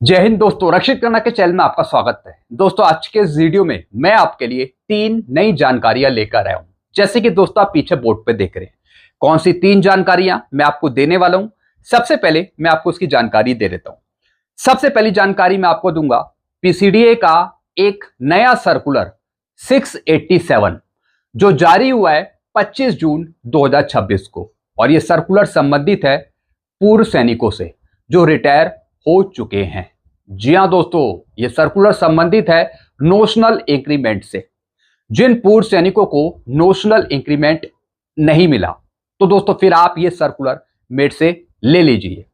जय हिंद दोस्तों, रक्षित करना के चैनल में आपका स्वागत है। दोस्तों आज के इस वीडियो में मैं आपके लिए 3 नई जानकारियां लेकर आया हूं। जैसे कि दोस्तों आप पीछे बोर्ड पे देख रहे हैं, कौन सी 3 जानकारियां मैं आपको देने वाला हूं। सबसे पहले मैं आपको उसकी जानकारी दे देता हूं। सबसे पहली जानकारी मैं आपको दूंगा पीसीडीए का एक नया सर्कुलर 687 जो जारी हुआ है 25 जून 2026 को, और यह सर्कुलर संबंधित है पूर्व सैनिकों से जो रिटायर हो चुके हैं। जी हां दोस्तों, यह सर्कुलर संबंधित है नोशनल इंक्रीमेंट से। जिन पूर्व सैनिकों को नोशनल इंक्रीमेंट नहीं मिला, तो दोस्तों फिर आप यह सर्कुलर मेरे से ले लीजिए।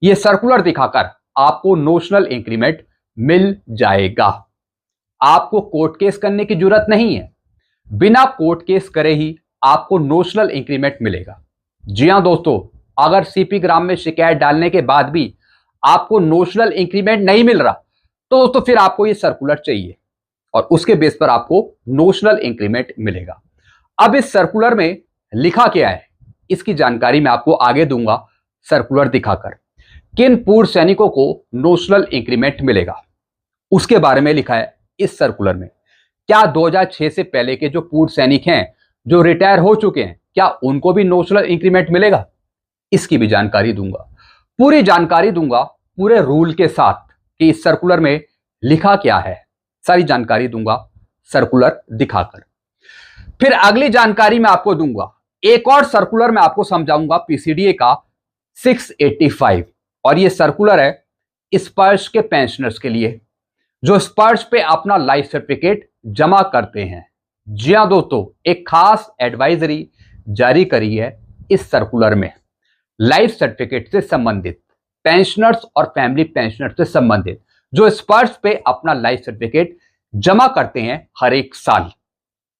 यह सर्कुलर दिखाकर आपको नोशनल इंक्रीमेंट मिल जाएगा। आपको कोर्ट केस करने की जरूरत नहीं है, बिना कोर्ट केस करे ही आपको नोशनल इंक्रीमेंट मिलेगा। जी हां दोस्तों, अगर सीपी ग्राम में शिकायत डालने के बाद भी आपको नोशनल इंक्रीमेंट नहीं मिल रहा, तो दोस्तों फिर आपको यह सर्कुलर चाहिए और उसके बेस पर आपको नोशनल इंक्रीमेंट मिलेगा। अब इस सर्कुलर में लिखा क्या है, इसकी जानकारी मैं आपको आगे दूंगा। सर्कुलर दिखाकर किन पूर्व सैनिकों को नोशनल इंक्रीमेंट मिलेगा उसके बारे में लिखा है इस सर्कुलर में। क्या 2006 से पहले के जो पूर्व सैनिक हैं जो रिटायर हो चुके हैं, क्या उनको भी नोशनल इंक्रीमेंट मिलेगा, इसकी भी जानकारी दूंगा। पूरी जानकारी दूंगा पूरे रूल के साथ कि इस सर्कुलर में लिखा क्या है, सारी जानकारी दूंगा सर्कुलर दिखाकर। फिर अगली जानकारी मैं आपको दूंगा, एक और सर्कुलर मैं आपको समझाऊंगा पीसीडीए का 685, और यह सर्कुलर है स्पर्श के पेंशनर्स के लिए जो स्पर्श पे अपना लाइफ सर्टिफिकेट जमा करते हैं। जी हां दोस्तों, एक खास एडवाइजरी जारी करी है इस सर्कुलर में लाइफ सर्टिफिकेट से संबंधित, पेंशनर्स और फैमिली पेंशनर्स से संबंधित जो स्पर्श पे अपना लाइफ सर्टिफिकेट जमा करते हैं हर एक साल।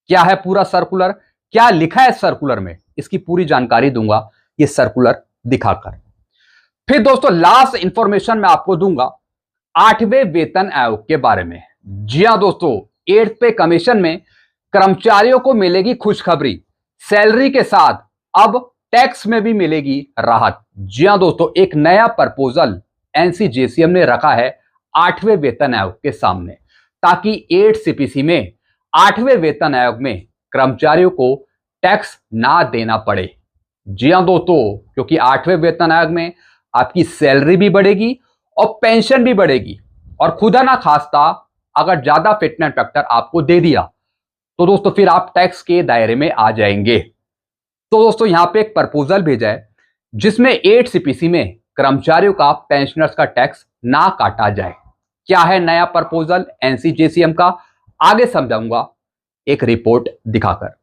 क्या है पूरा सर्कुलर, क्या लिखा है सर्कुलर में, इसकी पूरी जानकारी दूंगा ये सर्कुलर दिखाकर। फिर दोस्तों लास्ट इंफॉर्मेशन मैं आपको दूंगा 8वें वेतन आयोग के बारे में। जी हां दोस्तों, 8th पे कमीशन में कर्मचारियों को मिलेगी खुशखबरी, सैलरी के साथ अब टैक्स में भी मिलेगी राहत। जी हां दोस्तों, एक नया प्रपोजल एनसीजेसीएम ने रखा है 8वें वेतन आयोग के सामने, ताकि 8 सीपीसी में 8वें वेतन आयोग में कर्मचारियों को टैक्स ना देना पड़े। जी हां दोस्तों, क्योंकि 8वें वेतन आयोग में आपकी सैलरी भी बढ़ेगी और पेंशन भी बढ़ेगी, और खुदा ना खास्ता अगर ज्यादा फिटनेस फैक्टर आपको दे दिया तो दोस्तों फिर आप टैक्स के दायरे में आ जाएंगे। तो दोस्तों यहां पे एक प्रपोजल भेजा है जिसमें 8 सीपीसी में कर्मचारियों का पेंशनर्स का टैक्स ना काटा जाए। क्या है नया प्रपोजल एनसीजेसीएम का, आगे समझाऊंगा एक रिपोर्ट दिखाकर।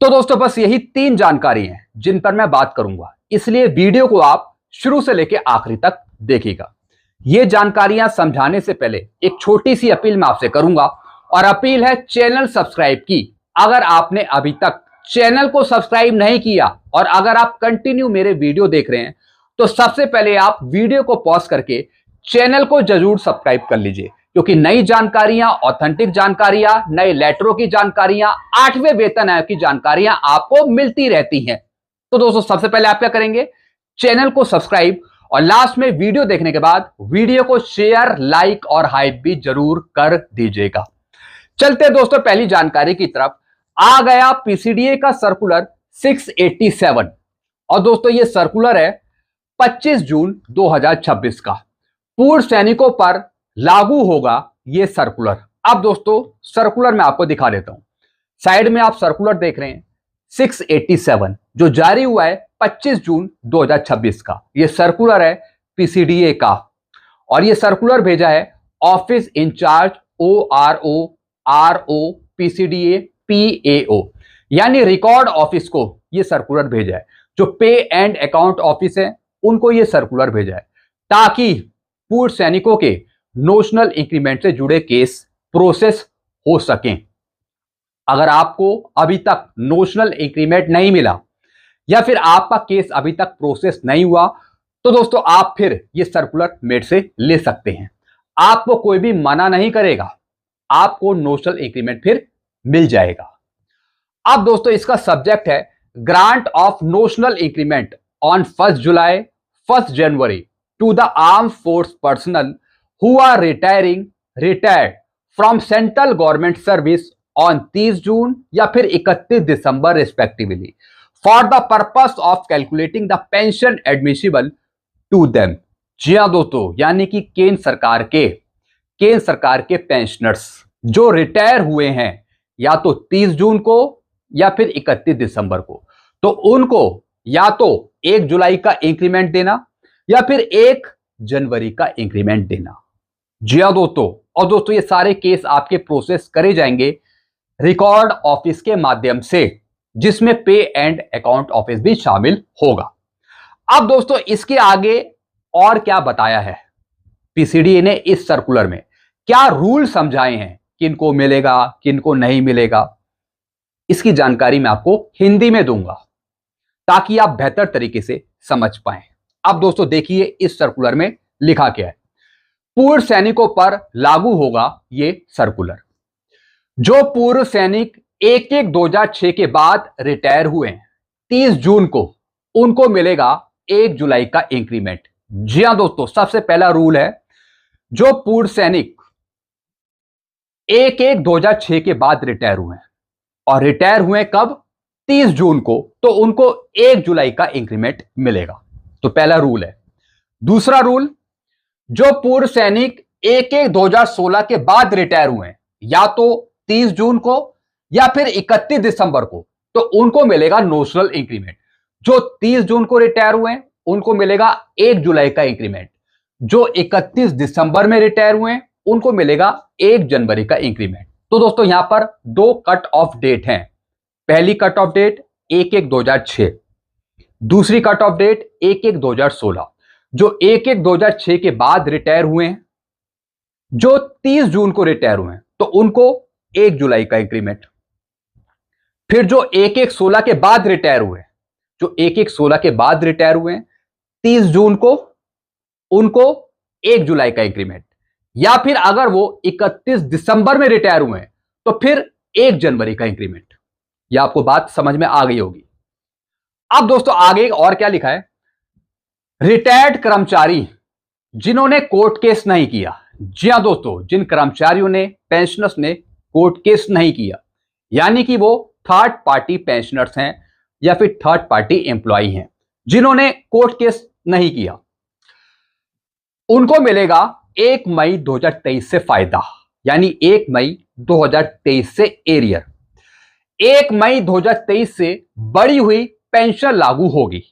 तो दोस्तों बस यही 3 जानकारी हैं जिन पर मैं बात करूंगा, इसलिए वीडियो को आप शुरू से लेकर आखिरी तक देखिएगा। ये जानकारियां समझाने से पहले एक छोटी सी अपील मैं आपसे करूंगा, और अपील है चैनल सब्सक्राइब की। अगर आपने अभी तक चैनल को सब्सक्राइब नहीं किया और अगर आप कंटिन्यू मेरे वीडियो देख रहे हैं, तो सबसे पहले आप वीडियो को पॉज करके चैनल को जरूर सब्सक्राइब कर लीजिए, क्योंकि नई जानकारियां, ऑथेंटिक जानकारियां, नए लेटरों की जानकारियां, 8वें वेतन आयोग की जानकारियां आपको मिलती रहती हैं। तो दोस्तों सबसे पहले आप क्या करेंगे, चैनल को सब्सक्राइब और लास्ट में वीडियो देखने के बाद वीडियो को शेयर, लाइक और हाइप भी जरूर कर दीजिएगा। चलते दोस्तों पहली जानकारी की तरफ। आ गया पीसीडीए का सर्कुलर 687, और दोस्तों यह सर्कुलर है 25 जून 2026 का। पूर्व सैनिकों पर लागू होगा यह सर्कुलर। अब दोस्तों सर्कुलर मैं आपको दिखा देता हूं। साइड में आप सर्कुलर देख रहे हैं 687 जो जारी हुआ है 25 जून 2026 का। यह सर्कुलर है पीसीडीए का, और यह सर्कुलर भेजा है office incharge ORO RO PCDA PAO, यानी रिकॉर्ड ऑफिस को यह सर्कुलर भेजा है। जो पे एंड अकाउंट ऑफिस है उनको यह सर्कुलर भेजा है, ताकि पूर्व सैनिकों के नोशनल इंक्रीमेंट से जुड़े केस प्रोसेस हो सकें। अगर आपको अभी तक नोशनल इंक्रीमेंट नहीं मिला या फिर आपका केस अभी तक प्रोसेस नहीं हुआ, तो दोस्तों आप फिर यह सर्कुलर मेरे से ले सकते हैं। आपको कोई भी मना नहीं करेगा, आपको नोशनल इंक्रीमेंट फिर मिल जाएगा। अब दोस्तों इसका सब्जेक्ट है grant of notional increment on 1 July 1 January to the armed force personnel who are retired from central government service on 30 June या फिर 31 December respectively for the purpose of calculating the pension admissible to them. जी हाँ दोस्तों, यानी कि केंद्र सरकार के पेंशनर्स जो रिटायर हुए हैं या तो 30 जून को या फिर 31 दिसंबर को, तो उनको या तो 1 जुलाई का इंक्रीमेंट देना या फिर 1 जनवरी का इंक्रीमेंट देना। जी हाँ दोस्तों, और दोस्तों ये सारे केस आपके प्रोसेस करे जाएंगे रिकॉर्ड ऑफिस के माध्यम से, जिसमें पे एंड अकाउंट ऑफिस भी शामिल होगा। अब दोस्तों इसके आगे और क्या बताया है पीसीडीए ने इस सर्कुलर में, क्या रूल समझाए हैं, किनको मिलेगा किनको नहीं मिलेगा, इसकी जानकारी मैं आपको हिंदी में दूंगा ताकि आप बेहतर तरीके से समझ पाएं। अब दोस्तों देखिए इस सर्कुलर में लिखा क्या है। पूर्व सैनिकों पर लागू होगा ये सर्कुलर। जो पूर्व सैनिक 1/1/2006 के बाद रिटायर हुए हैं 30 जून को, उनको मिलेगा 1 जुलाई का इंक्रीमेंट। जी हां दोस्तों, सबसे पहला रूल है, जो पूर्व सैनिक 1/1/2006 के बाद रिटायर हुए हैं और रिटायर हुए कब, 30 जून को, तो उनको 1 जुलाई का इंक्रीमेंट मिलेगा। तो पहला रूल है। दूसरा रूल, जो पूर्व सैनिक 1/1/2016 के बाद रिटायर हुए हैं या तो 30 जून को या फिर 31 दिसंबर को, तो उनको मिलेगा नोशनल इंक्रीमेंट। जो 30 जून को रिटायर हुए हैं उनको मिलेगा 1 जुलाई का इंक्रीमेंट। जो 31 दिसंबर में रिटायर हुए हैं उनको मिलेगा 1 जनवरी का इंक्रीमेंट। तो दोस्तों यहां पर 2 कट ऑफ डेट हैं। पहली कट ऑफ डेट 1/1/2006, दूसरी कट ऑफ डेट 1/1/2016। जो 1/1/2006 के बाद रिटायर हुए हैं, जो 30 जून को रिटायर हुए हैं, तो उनको 1 जुलाई का इंक्रीमेंट। फिर जो 1/1/16 के बाद रिटायर हुए, जो 1/1/16 के बाद रिटायर हुए हैं 30 जून को, उनको 1 जुलाई का इंक्रीमेंट। या फिर अगर वो 31 दिसंबर में रिटायर हुए हैं तो फिर 1 जनवरी का इंक्रीमेंट। यह आपको बात समझ में आ गई होगी। अब दोस्तों आगे और क्या लिखा है, रिटायर्ड कर्मचारी जिन्होंने कोर्ट केस नहीं किया। जी हां दोस्तों, जिन कर्मचारियों ने, पेंशनर्स ने कोर्ट केस नहीं किया, यानी कि वो थर्ड पार्टी पेंशनर्स हैं या फिर थर्ड पार्टी एम्प्लॉई हैं, जिन्होंने कोर्ट केस नहीं किया, उनको मिलेगा 1 मई 2023 से फायदा, यानी 1 मई 2023 से एरियर। 1 मई 2023 से बढ़ी हुई पेंशन लागू होगी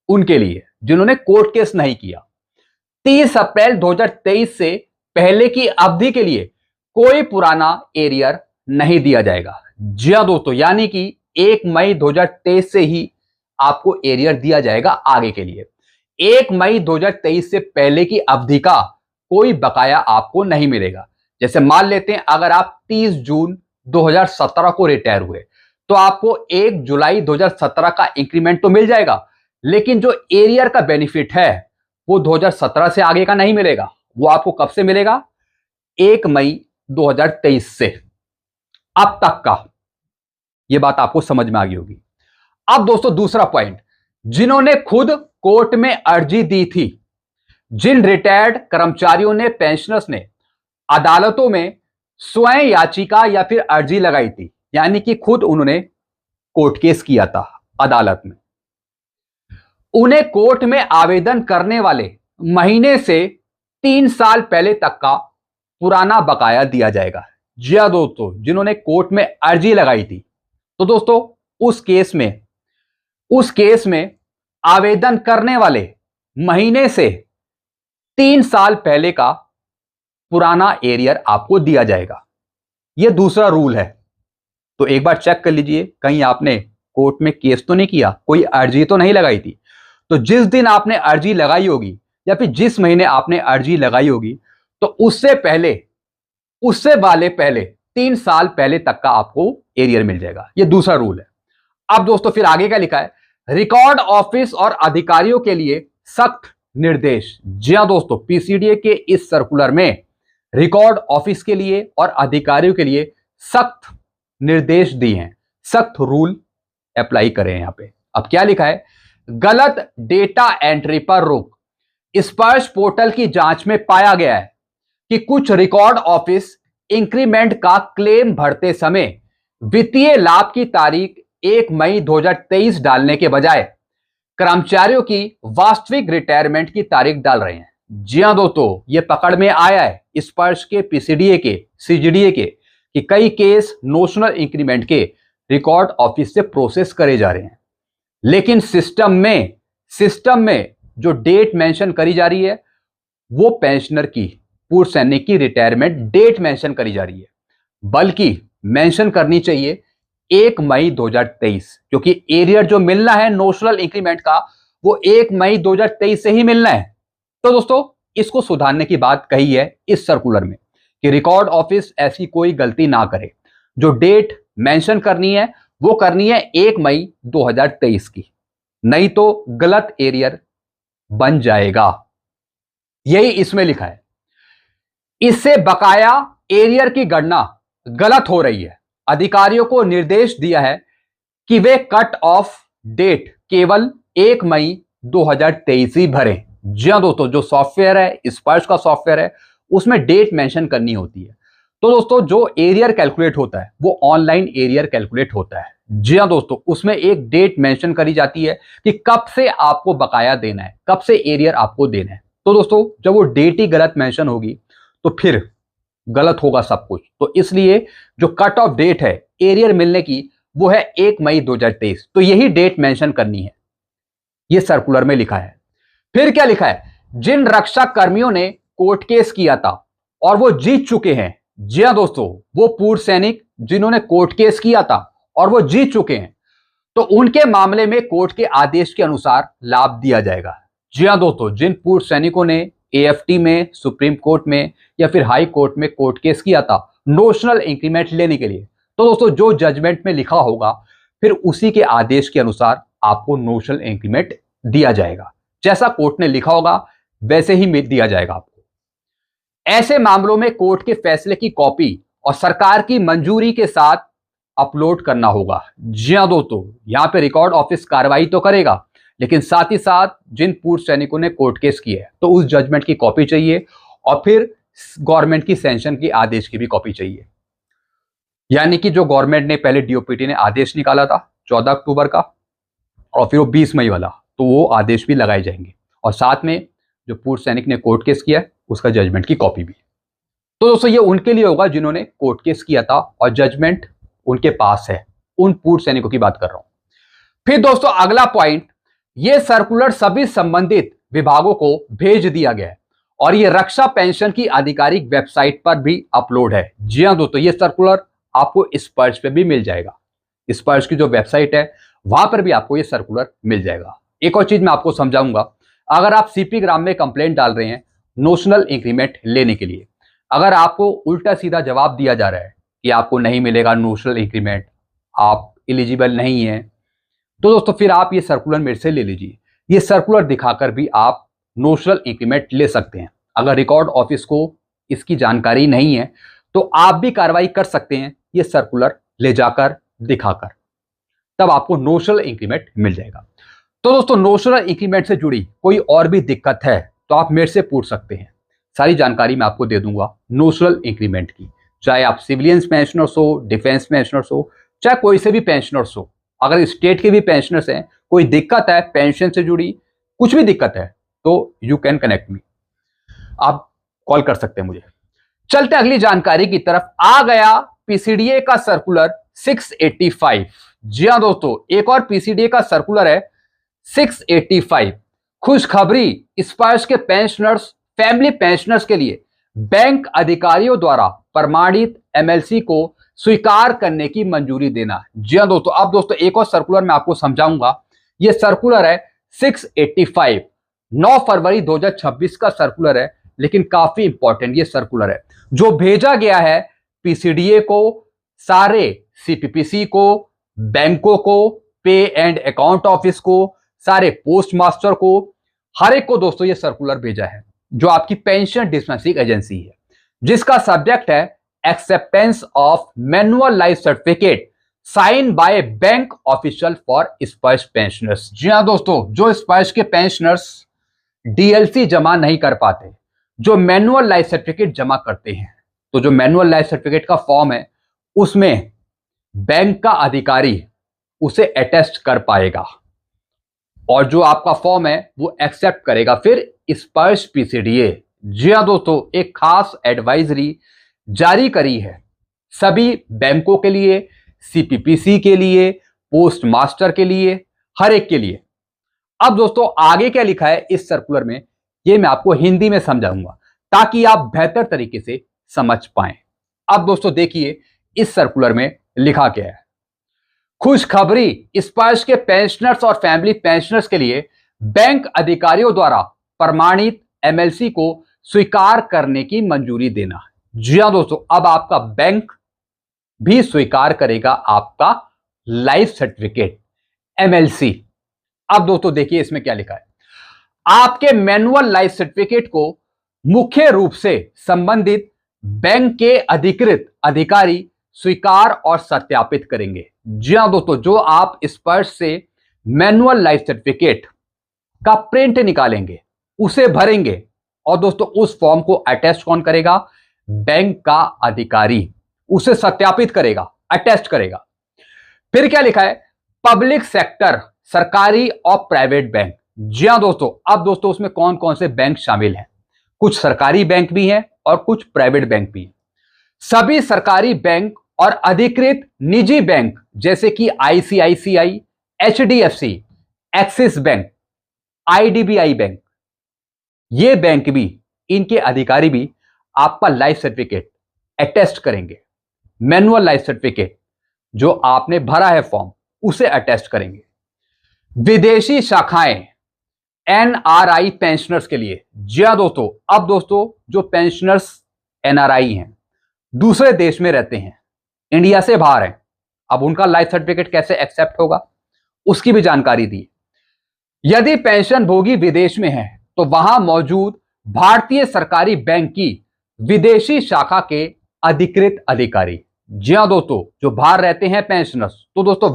उनके लिए जिन्होंने कोर्ट केस नहीं किया। 30 अप्रैल 2023 से पहले की अवधि के लिए कोई पुराना एरियर नहीं दिया जाएगा। जी हां दोस्तों, यानी कि 1 मई 2023 से ही आपको एरियर दिया जाएगा आगे के लिए। 1 मई 2023 से पहले की अवधि का कोई बकाया आपको नहीं मिलेगा। जैसे मान लेते हैं अगर आप 30 जून 2017 को रिटायर हुए तो आपको 1 जुलाई 2017 का इंक्रीमेंट तो मिल जाएगा, लेकिन जो एरियर का बेनिफिट है वो 2017 से आगे का नहीं मिलेगा। वो आपको कब से मिलेगा, 1 मई 2023 से अब तक का। यह बात आपको समझ में आ गई होगी। अब दोस्तों दूसरा पॉइंट, जिन्होंने खुद कोर्ट में अर्जी दी थी, जिन रिटायर्ड कर्मचारियों ने, पेंशनर्स ने अदालतों में स्वयं याचिका या फिर अर्जी लगाई थी, यानी कि खुद उन्होंने कोर्ट केस किया था अदालत में, उन्हें कोर्ट में आवेदन करने वाले महीने से 3 साल पहले तक का पुराना बकाया दिया जाएगा। जी हां दोस्तों, जिन्होंने कोर्ट में अर्जी लगाई थी, तो दोस्तों उस केस में आवेदन करने वाले महीने से 3 साल पहले का पुराना एरियर आपको दिया जाएगा। यह दूसरा रूल है। तो एक बार चेक कर लीजिए, कहीं आपने कोर्ट में केस तो नहीं किया, कोई अर्जी तो नहीं लगाई थी। तो जिस दिन आपने अर्जी लगाई होगी या फिर जिस महीने आपने अर्जी लगाई होगी, तो उससे पहले 3 साल पहले तक का आपको एरियर मिल जाएगा। यह दूसरा रूल है। अब दोस्तों फिर आगे क्या लिखा है, रिकॉर्ड ऑफिस और अधिकारियों के लिए सख्त निर्देश। जी हां दोस्तों, पीसीडीए के इस सर्कुलर में रिकॉर्ड ऑफिस के लिए और अधिकारियों के लिए सख्त निर्देश दिए हैं, सख्त रूल अप्लाई करें यहां पे। अब क्या लिखा है, गलत डेटा एंट्री पर रोक। स्पर्श पोर्टल की जांच में पाया गया है कि कुछ रिकॉर्ड ऑफिस इंक्रीमेंट का क्लेम भरते समय वित्तीय लाभ की तारीख 1 मई 2023 डालने के बजाय कर्मचारियों की वास्तविक रिटायरमेंट की तारीख डाल रहे हैं। जी हां दोस्तों, यह पकड़ में आया है स्पर्श के, पीसीडीए के, सीजीडीए के कि कई केस नोशनल इंक्रीमेंट के रिकॉर्ड ऑफिस से प्रोसेस करे जा रहे हैं, लेकिन सिस्टम में जो डेट मेंशन करी जा रही है वो पेंशनर की, पूर्व सैनिक की रिटायरमेंट डेट मेंशन करी जा रही है, बल्कि मेंशन करनी चाहिए 1 मई 2023, क्योंकि एरियर जो मिलना है नोशनल इंक्रीमेंट का वो 1 मई 2023 से ही मिलना है। तो दोस्तों, इसको सुधारने की बात कही है इस सर्कुलर में कि रिकॉर्ड ऑफिस ऐसी कोई गलती ना करे, जो डेट मेंशन करनी है वो करनी है 1 मई 2023 की, नहीं तो गलत एरियर बन जाएगा। यही इसमें लिखा है। इससे बकाया एरियर की गणना गलत हो रही है। अधिकारियों को निर्देश दिया है कि वे कट ऑफ डेट केवल 1 मई 2023 ही भरें। जी हां दोस्तों, जो सॉफ्टवेयर है, स्पर्श का सॉफ्टवेयर है, उसमें डेट मेंशन करनी होती है। तो दोस्तों, जो एरियर कैलकुलेट होता है वो ऑनलाइन एरियर कैलकुलेट होता है। जी हां दोस्तों, उसमें एक डेट मेंशन करी जाती है कि कब से आपको बकाया देना है, कब से एरियर आपको देना है। तो दोस्तों, जब वो डेट ही गलत मेंशन होगी तो फिर गलत होगा सब कुछ। तो इसलिए जो कट ऑफ डेट है एरियर मिलने की वो है 1 मई 2023। तो यही डेट मेंशन करनी है, ये सर्कुलर में लिखा है। फिर क्या लिखा है? जिन रक्षा कर्मियों ने कोर्ट केस किया था और वो जीत चुके हैं, जी हां दोस्तों, वो पूर्व सैनिक जिन्होंने कोर्ट केस किया था और वो जीत चुके हैं, तो उनके मामले में कोर्ट के आदेश के अनुसार लाभ दिया जाएगा। जी हां दोस्तों, जिन पूर्व सैनिकों ने एएफटी में, सुप्रीम कोर्ट में या फिर हाई कोर्ट में कोर्ट केस किया था नोशनल इंक्रीमेंट लेने के लिए, तो दोस्तों जो जजमेंट में लिखा होगा फिर उसी के आदेश के अनुसार आपको नोशनल इंक्रीमेंट दिया जाएगा। जैसा कोर्ट ने लिखा होगा वैसे ही दिया जाएगा आपको। ऐसे मामलों में कोर्ट के फैसले की कॉपी और सरकार की मंजूरी के साथ अपलोड करना होगा। जी हां दोस्तों, यहां पे रिकॉर्ड ऑफिस कार्रवाई तो करेगा, लेकिन साथ ही साथ जिन पूर्व सैनिकों ने कोर्ट केस किया है तो उस जजमेंट की कॉपी चाहिए और फिर गवर्नमेंट की सैंक्शन की आदेश की भी कॉपी चाहिए। यानी कि जो गवर्नमेंट ने पहले डीओपीटी ने आदेश निकाला था 14 अक्टूबर का और फिर वो 20 मई वाला, तो वो आदेश भी लगाए जाएंगे और साथ में जो पूर्व सैनिक ने कोर्ट केस किया है उसका जजमेंट की कॉपी भी। तो दोस्तों ये उनके लिए होगा जिन्होंने कोर्ट केस किया था और जजमेंट उनके पास है, उन पूर्व सैनिकों की बात कर रहा हूं। फिर दोस्तों अगला पॉइंट, ये सर्कुलर सभी संबंधित विभागों को भेज दिया गया है और ये रक्षा पेंशन की आधिकारिक वेबसाइट पर भी अपलोड है। जी हां दोस्तों, ये सर्कुलर आपको स्पर्श पे भी मिल जाएगा। स्पर्श की जो वेबसाइट है वहां पर भी आपको ये सर्कुलर मिल जाएगा। एक और चीज मैं आपको समझाऊंगा, अगर आप सीपी ग्राम में कंप्लेंट डाल रहे हैं नोशनल इंक्रीमेंट लेने के लिए, अगर आपको उल्टा सीधा जवाब दिया जा रहा है कि आपको नहीं मिलेगा नोशनल इंक्रीमेंट, आप एलिजिबल नहीं है, तो दोस्तों फिर आप ये सर्कुलर मेरे से ले लीजिए। ये सर्कुलर दिखाकर भी आप नोशनल इंक्रीमेंट ले सकते हैं। अगर रिकॉर्ड ऑफिस को इसकी जानकारी नहीं है तो आप भी कार्रवाई कर सकते हैं, ये सर्कुलर ले जाकर दिखाकर, तब आपको नोशनल इंक्रीमेंट मिल जाएगा। तो दोस्तों नोशनल इंक्रीमेंट से जुड़ी कोई और भी दिक्कत है तो आप मेरे से पूछ सकते हैं, सारी जानकारी मैं आपको दे दूंगा नोशनल इंक्रीमेंट की। चाहे आप सिविलियंस पेंशनर्स हो, डिफेंस पेंशनर्स हो, चाहे कोई से भी पेंशनर्स हो, अगर स्टेट के भी पेंशनर्स हैं, कोई दिक्कत है पेंशन से जुड़ी, कुछ भी दिक्कत है तो यू कैन कनेक्ट मी, आप कॉल कर सकते हैं मुझे। चलते अगली जानकारी की तरफ। आ गया पीसीडीए का सर्कुलर 685। जी हां दोस्तों, एक और पीसीडीए का सर्कुलर है 685। खुशखबरी, स्पर्श के पेंशनर्स, फैमिली पेंशनर्स के लिए बैंक अधिकारियों द्वारा प्रमाणित एमएलसी को स्वीकार करने की मंजूरी देना। जी हां दोस्तों, अब दोस्तों एक और सर्कुलर मैं आपको समझाऊंगा। यह सर्कुलर है 685, 9 फरवरी 2026 का सर्कुलर है, लेकिन काफी इंपॉर्टेंट ये सर्कुलर है जो भेजा गया है पीसीडीए को, सारे सीपीपीसी को, बैंकों को, पे एंड अकाउंट ऑफिस को, सारे पोस्ट मास्टर को, हर एक को दोस्तों ये सर्कुलर भेजा है जो आपकी पेंशन डिस्पेंसिंग एजेंसी है, जिसका सब्जेक्ट है acceptance of manual life certificate sign by bank official for Sparsh pensioners. जी हां दोस्तों, जो स्पर्श के पेंशनर्स डीएलसी जमा नहीं कर पाते जो मैनुअल लाइफ सर्टिफिकेट जमा करते हैं, तो जो मैनुअल लाइफ सर्टिफिकेट का फॉर्म है उसमें बैंक का अधिकारी उसे अटेस्ट कर पाएगा और जो आपका फॉर्म है वो एक्सेप्ट करेगा फिर स्पर्श पीसीडीए। जी हाँ दोस्तों, एक खास एडवाइजरी जारी करी है सभी बैंकों के लिए, सीपीपीसी के लिए, पोस्ट मास्टर के लिए, हर एक के लिए। अब दोस्तों आगे क्या लिखा है इस सर्कुलर में, ये मैं आपको हिंदी में समझाऊंगा ताकि आप बेहतर तरीके से समझ पाएं। अब दोस्तों देखिए इस सर्कुलर में लिखा क्या है। खुशखबरी, स्पर्श के पेंशनर्स और फैमिली पेंशनर्स के लिए बैंक अधिकारियों द्वारा प्रमाणित एमएलसी को स्वीकार करने की मंजूरी देना। जी हाँ दोस्तों, अब आपका बैंक भी स्वीकार करेगा आपका लाइफ सर्टिफिकेट एमएलसी। अब दोस्तों देखिए इसमें क्या लिखा है। आपके मैनुअल लाइफ सर्टिफिकेट को मुख्य रूप से संबंधित बैंक के अधिकृत अधिकारी स्वीकार और सत्यापित करेंगे। जी हाँ दोस्तों, जो आप स्पर्श से मैनुअल लाइफ सर्टिफिकेट का प्रिंट निकालेंगे, उसे भरेंगे और दोस्तों उस फॉर्म को अटेस्ट कौन करेगा? बैंक का अधिकारी उसे सत्यापित करेगा, अटेस्ट करेगा। फिर क्या लिखा है? पब्लिक सेक्टर, सरकारी और प्राइवेट बैंक। जी हाँ दोस्तों, अब दोस्तों उसमें कौन कौन से बैंक शामिल हैं? कुछ सरकारी बैंक भी हैं और कुछ प्राइवेट बैंक भी हैं। सभी सरकारी बैंक और अधिकृत निजी बैंक जैसे कि ICICI, HDFC, axis bank, IDBI bank, ये बैंक भी, इनके अधिकारी भी आपका लाइफ सर्टिफिकेट अटेस्ट करेंगे। मैनुअल लाइफ सर्टिफिकेट जो आपने भरा है फॉर्म, उसे अटेस्ट करेंगे। विदेशी शाखाएं एनआरआई पेंशनर्स के लिए। जी हां दोस्तों, अब दोस्तों जो पेंशनर्स एनआरआई हैं, दूसरे देश में रहते हैं, इंडिया से बाहर हैं, अब उनका लाइफ सर्टिफिकेट कैसे एक्सेप्ट होगा उसकी भी जानकारी दी। यदि पेंशन भोगी विदेश में है तो वहां मौजूद भारतीय सरकारी बैंक की विदेशी शाखा के अधिकृत अधिकारी। जी हां दोस्तों, जो बाहर रहते हैं पेंशनर्स, तो दोस्तों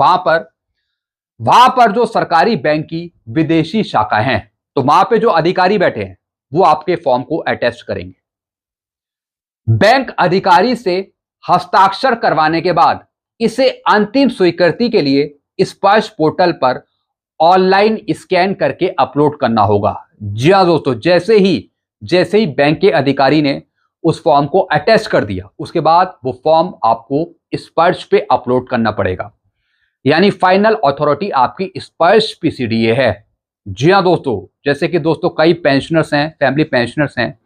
वहां पर जो सरकारी बैंक की विदेशी शाखा हैं, तो वहां पे जो अधिकारी बैठे हैं वो आपके फॉर्म को अटेस्ट करेंगे। बैंक अधिकारी से हस्ताक्षर करवाने के बाद इसे अंतिम स्वीकृति के लिए स्पर्श पोर्टल पर ऑनलाइन स्कैन करके अपलोड करना होगा। जी हां दोस्तों, जैसे ही बैंक के अधिकारी ने उस फॉर्म को अटेस्ट कर दिया, उसके बाद वो फॉर्म आपको स्पर्श पे अपलोड करना पड़ेगा। यानी फाइनल अथॉरिटी आपकी स्पर्श पीसीडीए है। जी हां दोस्तों, जैसे कि दोस्तों कई पेंशनर्स हैं, फैमिली पेंशनर्स हैं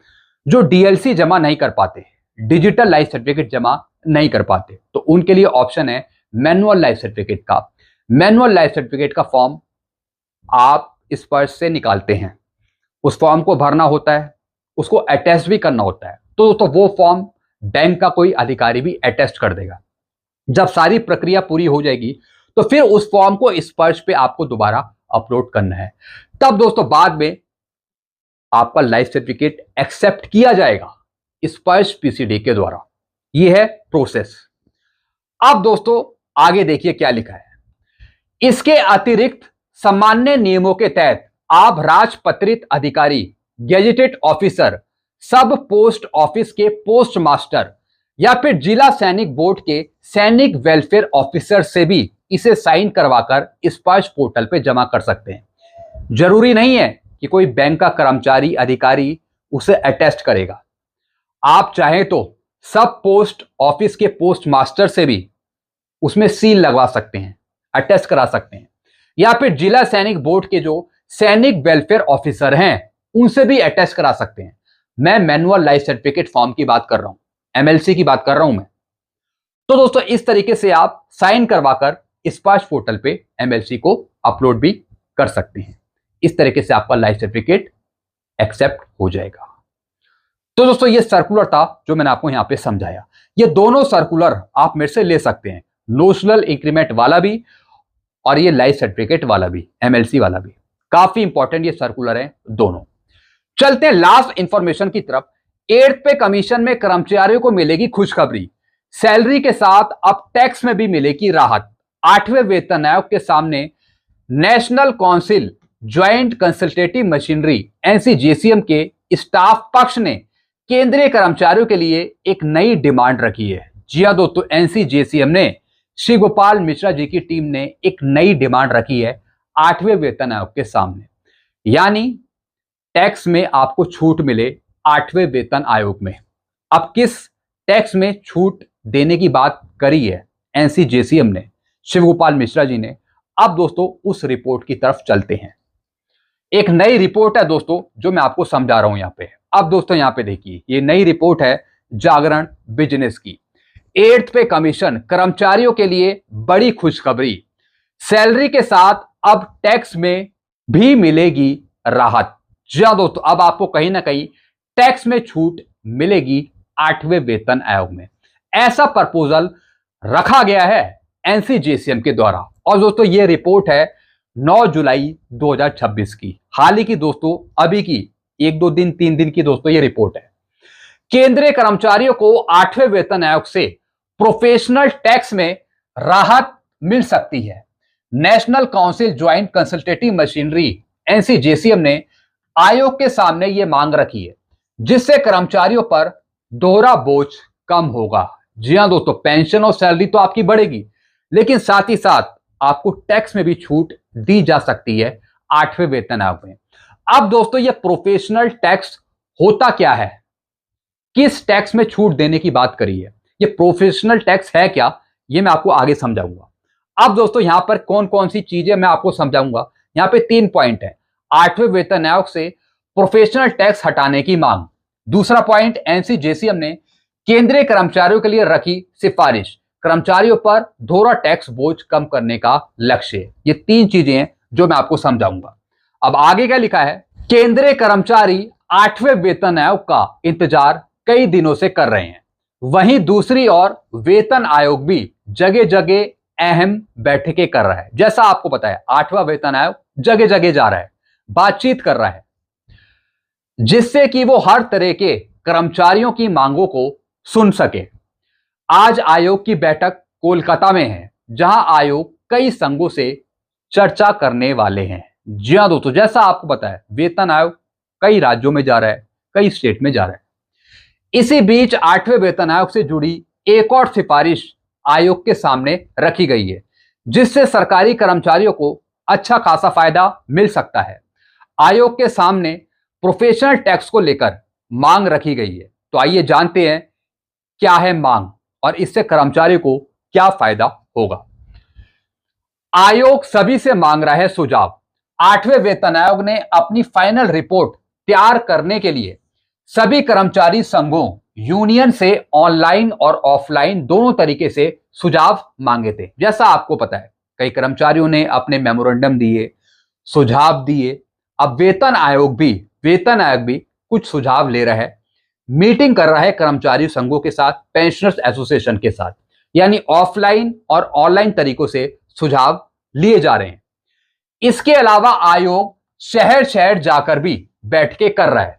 जो डीएलसी जमा नहीं कर पाते, डिजिटल लाइफ सर्टिफिकेट जमा नहीं कर पाते, तो उनके लिए ऑप्शन है मैनुअल लाइफ सर्टिफिकेट का। मैनुअल लाइफ सर्टिफिकेट का फॉर्म आप स्पर्श से निकालते हैं, उस फॉर्म को भरना होता है, उसको अटेस्ट भी करना होता है, तो वो फॉर्म बैंक का कोई अधिकारी भी अटेस्ट कर देगा। जब सारी प्रक्रिया पूरी हो जाएगी तो फिर उस फॉर्म को स्पर्श पे आपको दोबारा अपलोड करना है। तब दोस्तों बाद में आपका लाइफ सर्टिफिकेट एक्सेप्ट किया जाएगा स्पर्श पीसीडी के द्वारा। यह है प्रोसेस। अब दोस्तों आगे देखिए क्या लिखा है। इसके अतिरिक्त सामान्य नियमों के तहत आप राजपत्रित अधिकारी, गेजेटेड ऑफिसर, सब पोस्ट ऑफिस के पोस्ट मास्टर या फिर जिला सैनिक बोर्ड के सैनिक वेलफेयर ऑफिसर से भी इसे साइन करवाकर स्पर्श पोर्टल पे जमा कर सकते हैं। जरूरी नहीं है कि कोई बैंक का कर्मचारी, अधिकारी उसे अटेस्ट करेगा। आप चाहें तो सब पोस्ट ऑफिस के पोस्ट मास्टर से भी उसमें सील लगवा सकते हैं, अटेस्ट करा सकते हैं, या फिर जिला सैनिक बोर्ड के जो सैनिक वेलफेयर ऑफिसर हैं उनसे भी अटेस्ट करा सकते हैं। मैं मैनुअल लाइफ सर्टिफिकेट फॉर्म की बात कर रहा हूं, एमएलसी की बात कर रहा हूं मैं। तो दोस्तों इस तरीके से आप साइन करवाकर स्पर्श पोर्टल पे एमएलसी को अपलोड भी कर सकते हैं। इस तरीके से आपका लाइफ सर्टिफिकेट एक्सेप्ट हो जाएगा। तो दोस्तों ये सर्कुलर था जो मैंने आपको यहां पे समझाया। ये दोनों सर्कुलर आप मेरे से ले सकते हैं, नोशनल इंक्रीमेंट वाला भी और ये लाइफ सर्टिफिकेट वाला भी, एमएलसी वाला भी। काफी इंपॉर्टेंट ये सर्कुलर है दोनों। चलते हैं लास्ट इंफॉर्मेशन की तरफ। 8th पे कमीशन में कर्मचारियों को मिलेगी खुशखबरी, सैलरी के साथ अब टैक्स में भी मिलेगी राहत। 8वें वेतन आयोग के सामने National Council Joint Consultative Machinery NCJCM के स्टाफ पक्ष ने केंद्रीय कर्मचारियों के लिए एक नई डिमांड रखी है। जी हां दोस्तों, एनसीजेसीएम ने श्री गोपाल मिश्रा जी की टीम ने एक नई डिमांड रखी है 8वें वेतन आयोग के सामने, यानी टैक्स में आपको छूट मिले 8वें वेतन आयोग में। अब किस टैक्स में छूट देने की बात करी है एनसीजेसीएम ने, शिव गोपाल मिश्रा जी ने। अब दोस्तों उस रिपोर्ट की तरफ चलते हैं। एक नई रिपोर्ट है दोस्तों जो मैं आपको समझा रहा हूं यहां पे। अब दोस्तों यहां पे देखिए, ये नई रिपोर्ट है जागरण बिजनेस की। 8th पे कमीशन कर्मचारियों के लिए बड़ी खुशखबरी, सैलरी के साथ अब टैक्स में भी मिलेगी राहत। जी हां दोस्तों, अब आपको कहीं ना कहीं टैक्स में छूट मिलेगी 8वें वेतन आयोग में। ऐसा प्रपोजल रखा गया है एनसीजेसीएम के द्वारा। और दोस्तों ये रिपोर्ट है 9 जुलाई 2026 की, हाल ही की दोस्तों, अभी की 1-2 दिन 3 दिन की दोस्तों ये रिपोर्ट है। केंद्रीय कर्मचारियों को 8वें वेतन आयोग से प्रोफेशनल टैक्स में राहत मिल सकती है। National Council Joint Consultative Machinery NCJCM ने आयोग के सामने यह मांग रखी है, जिससे कर्मचारियों पर दोहरा बोझ कम होगा। जी हां दोस्तों, पेंशन और सैलरी तो आपकी बढ़ेगी, लेकिन साथ ही साथ आपको टैक्स में भी छूट दी जा सकती है 8वें वेतन आयोग में। अब दोस्तों ये प्रोफेशनल टैक्स होता क्या है, किस टैक्स में छूट देने की बात करी है, ये प्रोफेशनल टैक्स है क्या, ये मैं आपको आगे समझाऊंगा। अब दोस्तों यहां पर कौन कौन सी चीजें मैं आपको समझाऊंगा। यहां पे 3 पॉइंट है। 8वें वेतन आयोग से प्रोफेशनल टैक्स हटाने की मांग। दूसरा पॉइंट, एनसीजेसीएम ने केंद्रीय कर्मचारियों के लिए रखी सिफारिश, कर्मचारियों पर दोहरा टैक्स बोझ कम करने का लक्ष्य। ये 3 चीजें हैं जो मैं आपको समझाऊंगा। अब आगे क्या लिखा है, केंद्रीय कर्मचारी 8वें वेतन आयोग का इंतजार कई दिनों से कर रहे हैं। वहीं दूसरी ओर वेतन आयोग भी जगह जगह अहम बैठकें कर रहा है। जैसा आपको पता है 8वां वेतन आयोग जगह जगह जा रहा है, बातचीत कर रहा है, जिससे कि वो हर तरह के कर्मचारियों की मांगों को सुन सके। आज आयोग की बैठक कोलकाता में है, जहां आयोग कई संघों से चर्चा करने वाले हैं। जी हां दोस्तों, जैसा आपको पता है वेतन आयोग कई राज्यों में जा रहा है, कई स्टेट में जा रहा है। इसी बीच 8वें वेतन आयोग से जुड़ी एक और सिफारिश आयोग के सामने रखी गई है, जिससे सरकारी कर्मचारियों को अच्छा खासा फायदा मिल सकता है। आयोग के सामने प्रोफेशनल टैक्स को लेकर मांग रखी गई है। तो आइए जानते हैं क्या है मांग और इससे कर्मचारी को क्या फायदा होगा। आयोग सभी से मांग रहा है सुझाव। 8वें वेतन आयोग ने अपनी फाइनल रिपोर्ट तैयार करने के लिए सभी कर्मचारी संघों, यूनियन से ऑनलाइन और ऑफलाइन दोनों तरीके से सुझाव मांगे थे। जैसा आपको पता है कई कर्मचारियों ने अपने मेमोरेंडम दिए, सुझाव दिए। अब वेतन आयोग भी कुछ सुझाव ले रहा है, मीटिंग कर रहा है कर्मचारी संघों के साथ, पेंशनर्स एसोसिएशन के साथ, यानी ऑफलाइन और ऑनलाइन तरीकों से सुझाव लिए जा रहे हैं। इसके अलावा आयोग शहर शहर जाकर भी बैठकें कर रहा है,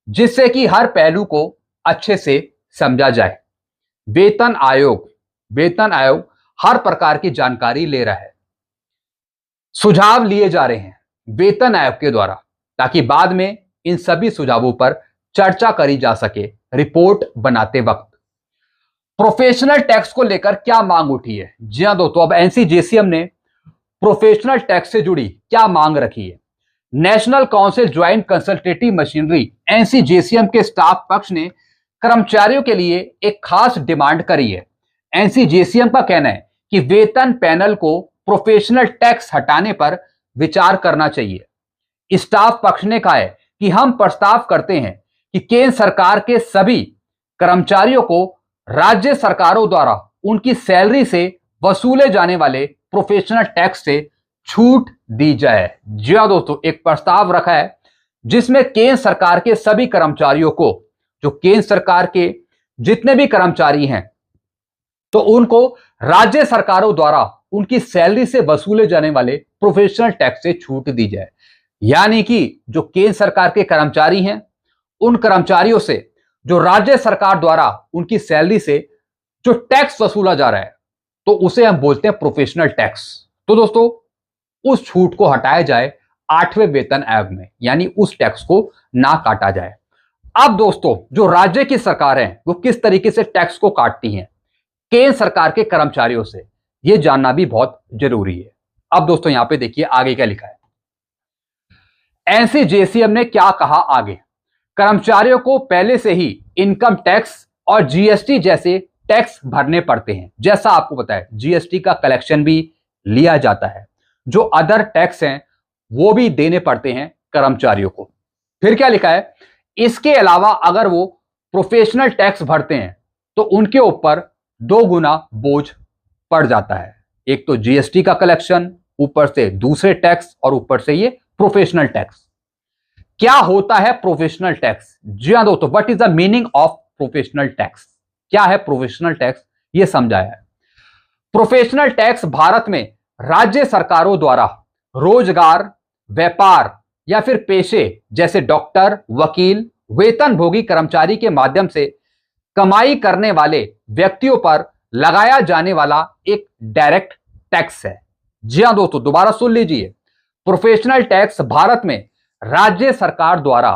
जिससे कि हर पहलू को अच्छे से समझा जाए। वेतन आयोग हर प्रकार की जानकारी ले रहा है, सुझाव लिए जा रहे हैं वेतन आयोग के द्वारा, ताकि बाद में इन सभी सुझावों पर चर्चा करी जा सके रिपोर्ट बनाते वक्त। प्रोफेशनल टैक्स को लेकर क्या मांग उठी है। जी हां दोस्तों, अब एनसीजेसीएम ने प्रोफेशनल टैक्स से जुड़ी क्या मांग रखी है। National Council Joint Consultative Machinery NCJCM के स्टाफ पक्ष ने कर्मचारियों के लिए एक खास डिमांड करी है। एनसीजेसीएम का कहना है कि वेतन पैनल को प्रोफेशनल टैक्स हटाने पर विचार करना चाहिए। स्टाफ पक्ष ने कहा है कि हम प्रस्ताव करते हैं कि केंद्र सरकार के सभी कर्मचारियों को राज्य सरकारों द्वारा उनकी सैलरी से वसूले जाने वाले प्रोफेशनल टैक्स से छूट दी जाए। जी हां दोस्तों, एक प्रस्ताव रखा है जिसमें केंद्र सरकार के सभी कर्मचारियों को, जो केंद्र सरकार के जितने भी कर्मचारी हैं, तो उनको राज्य सरकारों द्वारा उनकी सैलरी से वसूले जाने वाले प्रोफेशनल टैक्स से छूट दी जाए। यानी कि जो केंद्र सरकार के कर्मचारी हैं, उन कर्मचारियों से जो राज्य सरकार द्वारा उनकी सैलरी से जो टैक्स वसूला जा रहा है, तो उसे हम बोलते हैं प्रोफेशनल टैक्स। तो दोस्तों उस छूट को हटाया जाए 8वें वेतन आयोग में, यानी उस टैक्स को ना काटा जाए। अब दोस्तों जो राज्य की सरकार है वो किस तरीके से टैक्स को काटती हैं केंद्र सरकार के कर्मचारियों से, यह जानना भी बहुत जरूरी है। अब दोस्तों यहां पे देखिए आगे क्या लिखा है। एनसीजेसीएम ने क्या कहा आगे। कर्मचारियों को पहले से ही इनकम टैक्स और जीएसटी जैसे टैक्स भरने पड़ते हैं। जैसा आपको पता है जीएसटी का कलेक्शन भी लिया जाता है, जो अदर टैक्स हैं वो भी देने पड़ते हैं कर्मचारियों को। फिर क्या लिखा है, इसके अलावा अगर वो प्रोफेशनल टैक्स भरते हैं तो उनके ऊपर 2 गुना बोझ पड़ जाता है। एक तो जीएसटी का कलेक्शन, ऊपर से दूसरे टैक्स और ऊपर से ये प्रोफेशनल टैक्स। क्या होता है प्रोफेशनल टैक्स? जी हां दोस्तों, what is the meaning of professional tax? क्या है प्रोफेशनल टैक्स, यह समझाया है। प्रोफेशनल टैक्स भारत में राज्य सरकारों द्वारा रोजगार, व्यापार या फिर पेशे जैसे डॉक्टर, वकील, वेतनभोगी कर्मचारी के माध्यम से कमाई करने वाले व्यक्तियों पर लगाया जाने वाला एक डायरेक्ट टैक्स है। जी हां दोस्तों, दोबारा सुन लीजिए। प्रोफेशनल टैक्स भारत में राज्य सरकार द्वारा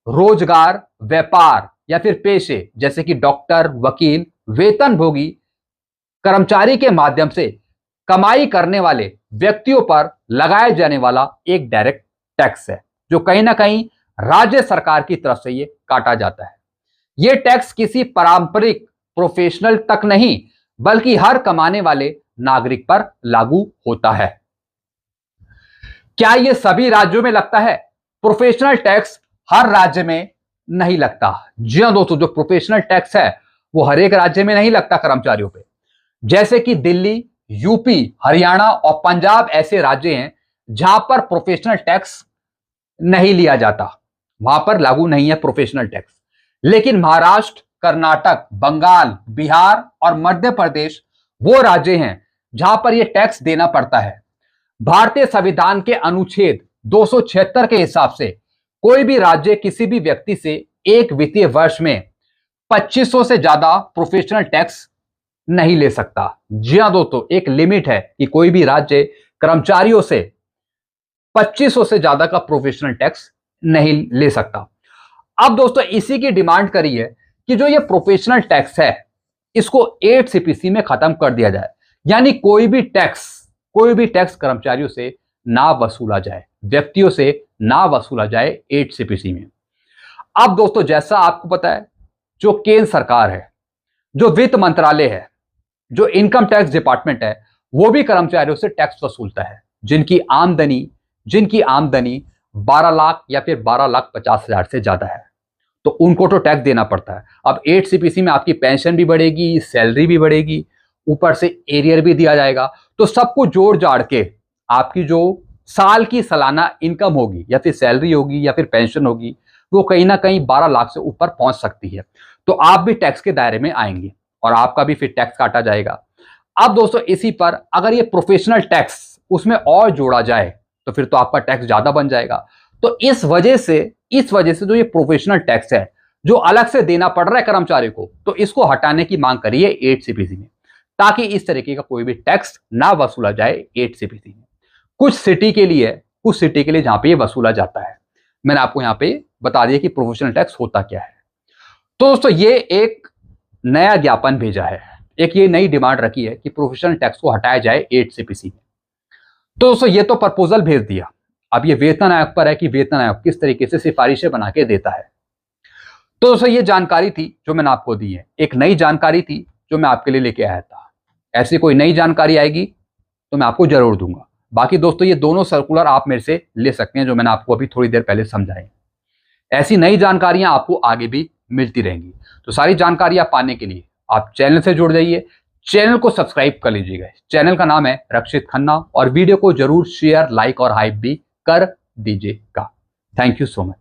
रोजगार, व्यापार या फिर पेशे जैसे कि डॉक्टर, वकील, वेतनभोगी कर्मचारी के माध्यम से कमाई करने वाले व्यक्तियों पर लगाए जाने वाला एक डायरेक्ट टैक्स है, जो कहीं ना कहीं राज्य सरकार की तरफ से ये काटा जाता है। यह टैक्स किसी पारंपरिक प्रोफेशनल तक नहीं बल्कि हर कमाने वाले नागरिक पर लागू होता है। क्या यह सभी राज्यों में लगता है? प्रोफेशनल टैक्स हर राज्य में नहीं लगता। जी हां दोस्तों, जो प्रोफेशनल टैक्स है वो हर एक राज्य में नहीं लगता कर्मचारियों पे। जैसे कि दिल्ली, यूपी, हरियाणा और पंजाब ऐसे राज्य हैं जहां पर प्रोफेशनल टैक्स नहीं लिया जाता, वहां पर लागू नहीं है प्रोफेशनल टैक्स। लेकिन महाराष्ट्र, कर्नाटक, बंगाल, बिहार और मध्य प्रदेश वो राज्य हैं जहां पर यह टैक्स देना पड़ता है। भारतीय संविधान के अनुच्छेद 276 के हिसाब से कोई भी राज्य किसी भी व्यक्ति से एक वित्तीय वर्ष में 2500 से ज्यादा प्रोफेशनल टैक्स नहीं ले सकता। जी हां दोस्तों, एक लिमिट है कि कोई भी राज्य कर्मचारियों से 2500 से ज्यादा का प्रोफेशनल टैक्स नहीं ले सकता। अब दोस्तों इसी की डिमांड करी है कि जो ये प्रोफेशनल टैक्स है इसको 8 सीपीसी में खत्म कर दिया जाए, यानी कोई भी टैक्स कर्मचारियों से ना वसूला जाए, व्यक्तियों से ना वसूला जाए 8 सीपीसी में। अब दोस्तों जैसा आपको पता है, जो केंद्र सरकार है, जो वित्त मंत्रालय है, जो इनकम टैक्स डिपार्टमेंट है, वो भी कर्मचारियों से टैक्स वसूलता है जिनकी आमदनी 12 लाख या फिर 12,50,000 से ज्यादा है, तो उनको तो टैक्स देना पड़ता है। अब 8 सीपीसी में आपकी पेंशन भी बढ़ेगी, सैलरी भी बढ़ेगी, ऊपर से एरियर भी दिया जाएगा, तो सबको जोड़ जाड़ के आपकी जो साल की सालाना इनकम होगी या फिर सैलरी होगी या फिर पेंशन होगी, वो कहीं ना कहीं 12 लाख से ऊपर पहुंच सकती है। तो आप भी टैक्स के दायरे में आएंगे और आपका भी फिर टैक्स काटा जाएगा। अब दोस्तों इसी पर अगर ये प्रोफेशनल टैक्स उसमें और जोड़ा जाए तो फिर तो आपका टैक्स ज्यादा बन जाएगा। तो इस वजह से जो ये प्रोफेशनल टैक्स है जो अलग से देना पड़ रहा है कर्मचारी को, तो इसको हटाने की मांग करी है 8 सीपीसी में, ताकि इस तरीके का कोई भी टैक्स ना वसूला जाए 8 सीपीसी में। कुछ सिटी के लिए जहां पे ये वसूला जाता है। मैंने आपको यहां पे बता दिया कि प्रोफेशनल टैक्स होता क्या है। तो दोस्तों ये एक नया ज्ञापन भेजा है, एक ये नई डिमांड रखी है कि प्रोफेशनल टैक्स को हटाया जाए 8 सीपीसी में। तो दोस्तों ये तो प्रपोजल भेज दिया, अब ये वेतन आयोग पर है कि वेतन आयोग किस तरीके से सिफारिशें बना के देता है। तो दोस्तों ये जानकारी थी जो मैंने आपको दी है, एक नई जानकारी थी जो मैं आपके लिए लेके आया था। ऐसी कोई नई जानकारी आएगी तो मैं आपको जरूर दूंगा। बाकी दोस्तों ये दोनों सर्कुलर आप मेरे से ले सकते हैं जो मैंने आपको अभी थोड़ी देर पहले समझाई। ऐसी नई जानकारियां आपको आगे भी मिलती रहेंगी। तो सारी जानकारियां पाने के लिए आप चैनल से जुड़ जाइए, चैनल को सब्सक्राइब कर लीजिएगा। चैनल का नाम है रक्षित खन्ना और वीडियो को जरूर शेयर, लाइक और हाइप भी कर दीजिएगा। Thank you so much.